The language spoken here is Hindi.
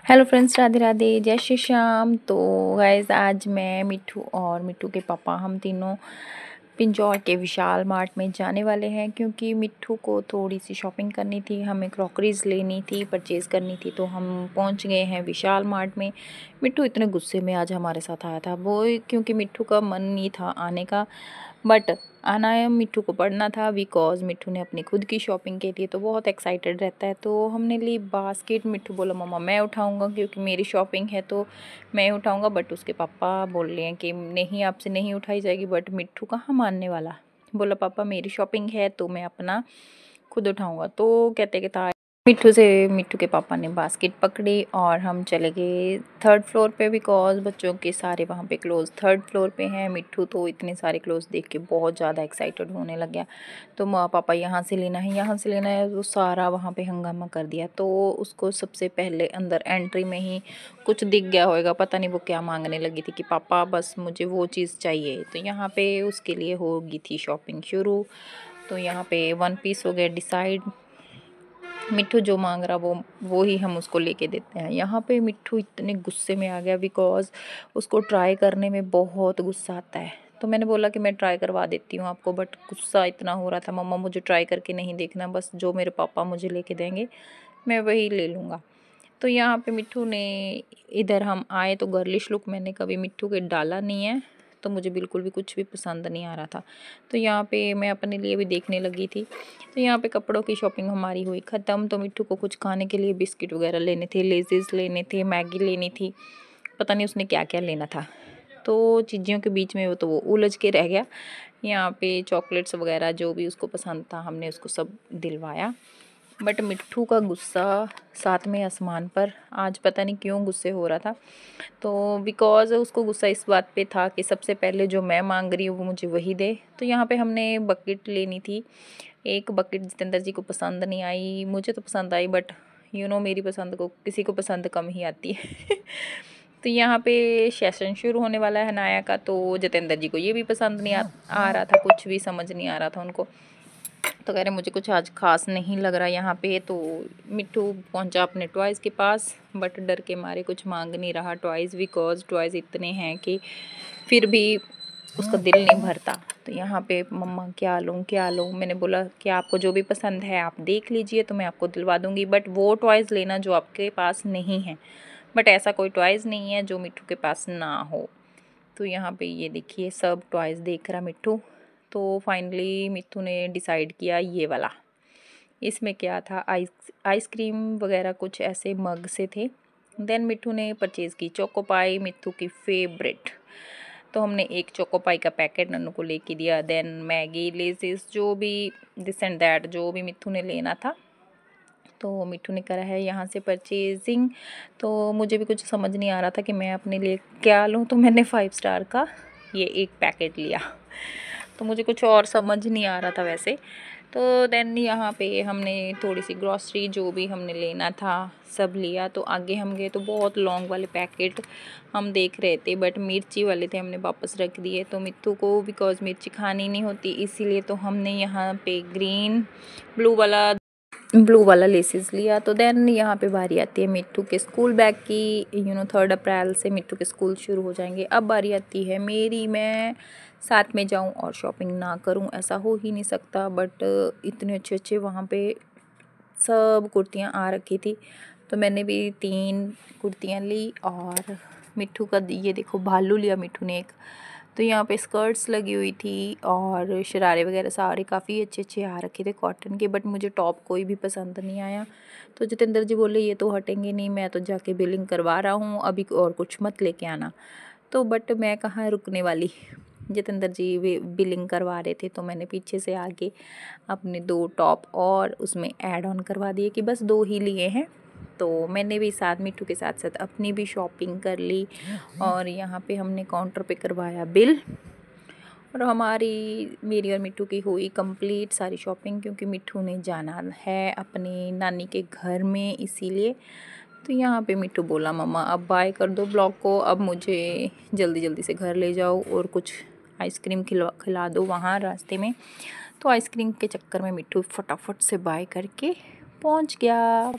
हेलो फ्रेंड्स, राधे राधे, जय श्री श्याम। तो गाइज आज मैं मिट्ठू और मिट्ठू के पापा हम तीनों पिंजौर के विशाल मार्ट में जाने वाले हैं, क्योंकि मिट्ठू को थोड़ी सी शॉपिंग करनी थी, हमें क्रॉकरीज लेनी थी, परचेज़ करनी थी। तो हम पहुंच गए हैं विशाल मार्ट में। मिट्ठू इतने गुस्से में आज हमारे साथ आया था वो, क्योंकि मिट्ठू का मन नहीं था आने का, बट आना है मिट्ठू को पढ़ना था, बिकॉज मिट्ठू ने अपनी खुद की शॉपिंग के लिए तो बहुत एक्साइटेड रहता है। तो हमने ली बास्केट। मिट्ठू बोला मम्मा मैं उठाऊंगा, क्योंकि मेरी शॉपिंग है तो मैं उठाऊंगा, बट उसके पापा बोल रहे हैं कि नहीं, आपसे नहीं उठाई जाएगी। बट मिट्ठू कहाँ मानने वाला, बोला पापा मेरी शॉपिंग है तो मैं अपना खुद उठाऊंगा। तो कहते कहता मिट्ठू के पापा ने बास्केट पकड़ी और हम चले गए थर्ड फ्लोर पे, बिकॉज बच्चों के सारे वहाँ पे क्लोज थर्ड फ्लोर पे हैं। मिट्ठू तो इतने सारे क्लोज देख के बहुत ज़्यादा एक्साइटेड होने लग गया। तो माँ पापा यहाँ से लेना है, यहाँ से लेना है, वो सारा वहाँ पे हंगामा कर दिया। तो उसको सबसे पहले अंदर एंट्री में ही कुछ दिख गया होगा, पता नहीं वो क्या मांगने लगी थी कि पापा बस मुझे वो चीज़ चाहिए। तो यहाँ पे उसके लिए होगी थी शॉपिंग शुरू। तो यहाँ पे 1 पीस हो गया डिसाइड। मिट्ठू जो मांग रहा वो ही हम उसको लेके देते हैं। यहाँ पे मिट्ठू इतने गुस्से में आ गया, बिकॉज उसको ट्राई करने में बहुत गुस्सा आता है। तो मैंने बोला कि मैं ट्राई करवा देती हूँ आपको, बट गुस्सा इतना हो रहा था, मम्मा मुझे ट्राई करके नहीं देखना, बस जो मेरे पापा मुझे लेके देंगे मैं वही ले लूँगा। तो यहाँ पे मिट्ठू ने, इधर हम आए तो गर्लिश लुक मैंने कभी मिट्ठू के डाला नहीं है, तो मुझे बिल्कुल भी कुछ भी पसंद नहीं आ रहा था। तो यहाँ पे मैं अपने लिए भी देखने लगी थी। तो यहाँ पे कपड़ों की शॉपिंग हमारी हुई ख़त्म। तो मिट्ठू को कुछ खाने के लिए बिस्किट वगैरह लेने थे, लेजेस लेने थे, मैगी लेनी थी, पता नहीं उसने क्या क्या लेना था। तो चीज़ों के बीच में वो उलझ के रह गया। यहाँ पे चॉकलेट्स वगैरह जो भी उसको पसंद था हमने उसको सब दिलवाया। बट मिट्ठू का गुस्सा सातवें आसमान पर, आज पता नहीं क्यों गुस्से हो रहा था। तो बिकॉज़ उसको गुस्सा इस बात पे था कि सबसे पहले जो मैं मांग रही हूँ वो मुझे वही दे। तो यहाँ पे हमने बकेट लेनी थी। एक बकेट जितेंद्र जी को पसंद नहीं आई, मुझे तो पसंद आई, बट मेरी पसंद को किसी को पसंद कम ही आती है। तो यहाँ पे सेशन शुरू होने वाला है नया का। तो जितेंद्र जी को ये भी पसंद नहीं आ रहा था, कुछ भी समझ नहीं आ रहा था उनको। तो कह रहे मुझे कुछ आज खास नहीं लग रहा यहाँ पे। तो मिट्ठू पहुँचा अपने टॉयज़ के पास, बट डर के मारे कुछ मांग नहीं रहा टॉयज़, बिकॉज टॉयज़ इतने हैं कि फिर भी उसका दिल नहीं भरता। तो यहाँ पे मम्मा क्या लूँ क्या लूँ, मैंने बोला कि आपको जो भी पसंद है आप देख लीजिए, तो मैं आपको दिलवा दूँगी, बट वो टॉयज़ लेना जो आपके पास नहीं है। बट ऐसा कोई टॉयज़ नहीं है जो मिट्ठू के पास ना हो। तो यहाँ पे ये देखिए सब टॉयज़ देख रहा मिट्ठू। तो फाइनली मिट्ठू ने डिसाइड किया ये वाला। इसमें क्या था, आइसक्रीम वगैरह कुछ ऐसे मग से थे। देन मिट्ठू ने परचेज़ की चोकोपाई, मिट्ठू की फेवरेट। तो हमने एक चोकोपाई का पैकेट नन्नू को लेके दिया। देन मैगी, लेज़िस, जो भी दिस एंड दैट जो भी मिट्ठू ने लेना था, तो मिट्ठू ने करा है यहाँ से परचेजिंग। तो मुझे भी कुछ समझ नहीं आ रहा था कि मैं अपने लिए क्या लूँ, तो मैंने 5 स्टार का ये एक पैकेट लिया। तो मुझे कुछ और समझ नहीं आ रहा था वैसे। तो देन यहाँ पे हमने थोड़ी सी ग्रॉसरी जो भी हमने लेना था सब लिया। तो आगे हम गए तो बहुत लॉन्ग वाले पैकेट हम देख रहे थे, बट मिर्ची वाले थे, हमने वापस रख दिए। तो मिट्ठू को बिकॉज मिर्ची खानी नहीं होती, इसीलिए तो हमने यहाँ पे ब्लू वाला लेसिस लिया। तो देन यहाँ पे बारी आती है मिट्ठू के स्कूल बैग की। 3 अप्रैल से मिट्ठू के स्कूल शुरू हो जाएंगे। अब बारी आती है मेरी, मैं साथ में जाऊं और शॉपिंग ना करूं, ऐसा हो ही नहीं सकता। बट इतने अच्छे अच्छे वहाँ पे सब कुर्तियाँ आ रखी थी, तो मैंने भी 3 कुर्तियाँ ली। और मिट्ठू का ये देखो भालू लिया मिट्ठू ने एक। तो यहाँ पे स्कर्ट्स लगी हुई थी और शरारे वगैरह सारे काफ़ी अच्छे अच्छे आ रखे थे कॉटन के, बट मुझे टॉप कोई भी पसंद नहीं आया। तो जितेंद्र जी बोले ये तो हटेंगे नहीं, मैं तो जाके बिलिंग करवा रहा हूँ, अभी और कुछ मत लेके आना। तो बट मैं कहाँ रुकने वाली, जितेंद्र जी बिलिंग करवा रहे थे, तो मैंने पीछे से आके अपने 2 टॉप और उसमें ऐड ऑन करवा दिए कि बस 2 ही लिए हैं। तो मैंने भी साथ मिट्ठू के साथ साथ अपनी भी शॉपिंग कर ली। और यहाँ पे हमने काउंटर पे करवाया बिल, और मेरी और मिट्ठू की हुई कंप्लीट सारी शॉपिंग, क्योंकि मिट्ठू ने जाना है अपने नानी के घर में, इसीलिए। तो यहाँ पे मिट्ठू बोला मम्मा अब बाय कर दो ब्लॉग को, अब मुझे जल्दी जल्दी से घर ले जाओ और कुछ आइसक्रीम खिला दो वहाँ रास्ते में। तो आइसक्रीम के चक्कर में मिट्ठू फटाफट से बाय करके पहुँच गया।